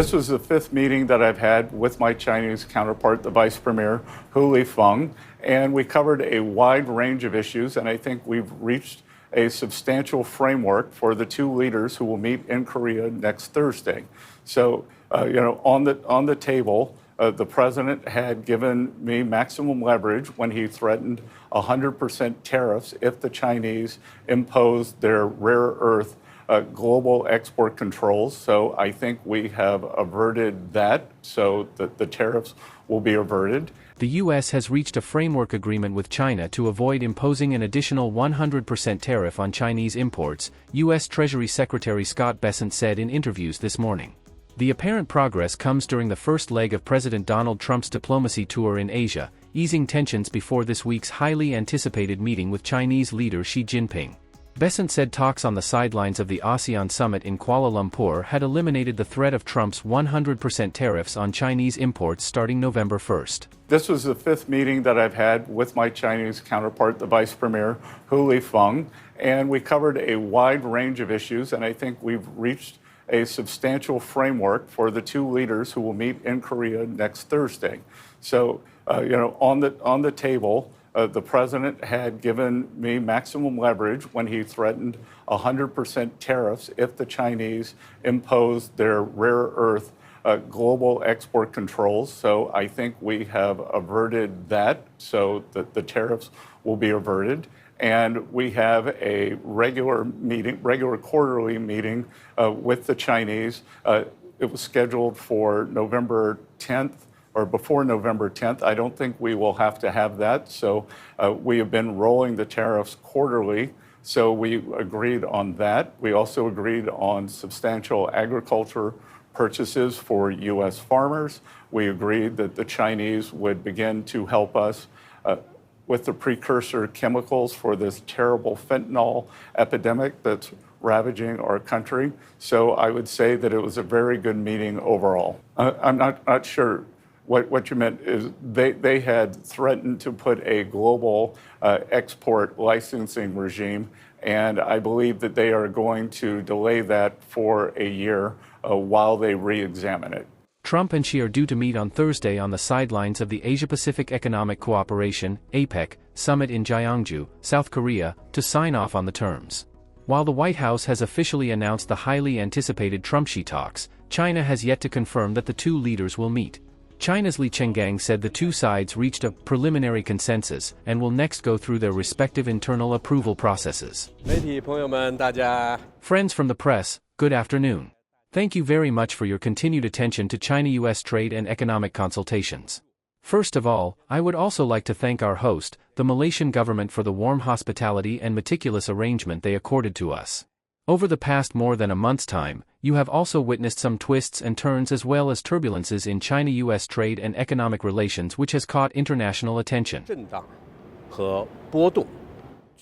This was the fifth meeting that I've had with my Chinese counterpart, the Vice Premier, Hu Lifeng, and we covered a wide range of issues, and I think we've reached a substantial framework for the two leaders who will meet in Korea next Thursday. So, on the table, the president had given me maximum leverage when he threatened 100% tariffs if the Chinese imposed their rare earth global export controls. So I think we have averted that so that the tariffs will be averted. The U.S. has reached a framework agreement with China to avoid imposing an additional 100% tariff on Chinese imports, U.S. Treasury Secretary Scott Bessent said in interviews this morning. The apparent progress comes during the first leg of President Donald Trump's diplomacy tour in Asia, easing tensions before this week's highly anticipated meeting with Chinese leader Xi Jinping. Bessent said talks on the sidelines of the ASEAN Summit in Kuala Lumpur had eliminated the threat of Trump's 100% tariffs on Chinese imports starting November 1st. This was the fifth meeting that I've had with my Chinese counterpart, the Vice Premier, Hu Lifeng, and we covered a wide range of issues, and I think we've reached a substantial framework for the two leaders who will meet in Korea next Thursday. So, on the table, the president had given me maximum leverage when he threatened 100% tariffs if the Chinese imposed their rare earth global export controls. So I think we have averted that so that the tariffs will be averted. And we have a regular quarterly meeting with the Chinese. It was scheduled for November 10th. Or before November 10th. I don't think we will have to have that. So we have been rolling the tariffs quarterly. So we agreed on that. We also agreed on substantial agriculture purchases for U.S. farmers. We agreed that the Chinese would begin to help us with the precursor chemicals for this terrible fentanyl epidemic that's ravaging our country. So I would say that it was a very good meeting overall. I'm not sure. What you meant is they had threatened to put a global export licensing regime, and I believe that they are going to delay that for a year while they re-examine it. Trump and Xi are due to meet on Thursday on the sidelines of the Asia-Pacific Economic Cooperation (APEC) Summit in Gyeongju, South Korea, to sign off on the terms. While the White House has officially announced the highly anticipated Trump-Xi talks, China has yet to confirm that the two leaders will meet. China's Li Chenggang said the two sides reached a preliminary consensus and will next go through their respective internal approval processes. Friends from the press, good afternoon. Thank you very much for your continued attention to China-US trade and economic consultations. First of all, I would also like to thank our host, the Malaysian government, for the warm hospitality and meticulous arrangement they accorded to us. Over the past more than a month's time, you have also witnessed some twists and turns as well as turbulences in China-US trade and economic relations which has caught international attention.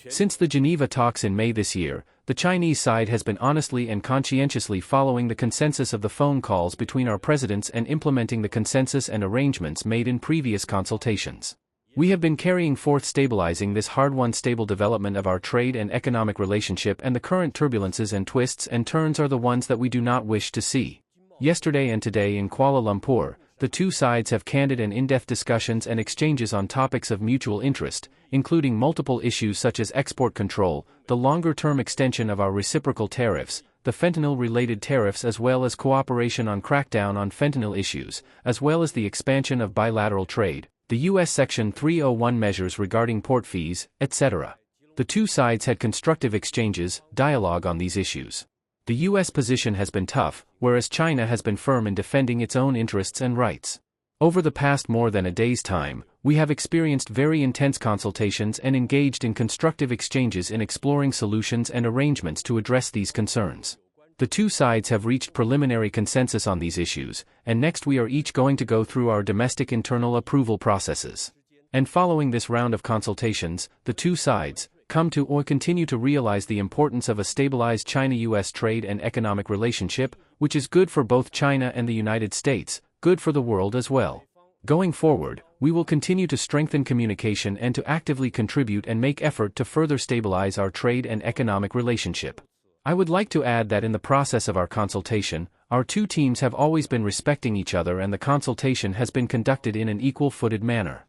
Since the Geneva talks in May this year, the Chinese side has been honestly and conscientiously following the consensus of the phone calls between our presidents and implementing the consensus and arrangements made in previous consultations. We have been carrying forth stabilizing this hard-won stable development of our trade and economic relationship, and the current turbulences and twists and turns are the ones that we do not wish to see. Yesterday and today in Kuala Lumpur, the two sides have candid and in-depth discussions and exchanges on topics of mutual interest, including multiple issues such as export control, the longer-term extension of our reciprocal tariffs, the fentanyl-related tariffs, as well as cooperation on crackdown on fentanyl issues, as well as the expansion of bilateral trade, the U.S. Section 301 measures regarding port fees, etc. The two sides had constructive exchanges, dialogue on these issues. The U.S. position has been tough, whereas China has been firm in defending its own interests and rights. Over the past more than a day's time, we have experienced very intense consultations and engaged in constructive exchanges in exploring solutions and arrangements to address these concerns. The two sides have reached preliminary consensus on these issues, and next we are each going to go through our domestic internal approval processes. And following this round of consultations, the two sides come to or continue to realize the importance of a stabilized China-US trade and economic relationship, which is good for both China and the United States, good for the world as well. Going forward, we will continue to strengthen communication and to actively contribute and make effort to further stabilize our trade and economic relationship. I would like to add that in the process of our consultation, Our two teams have always been respecting each other and the consultation has been conducted in an equal-footed manner.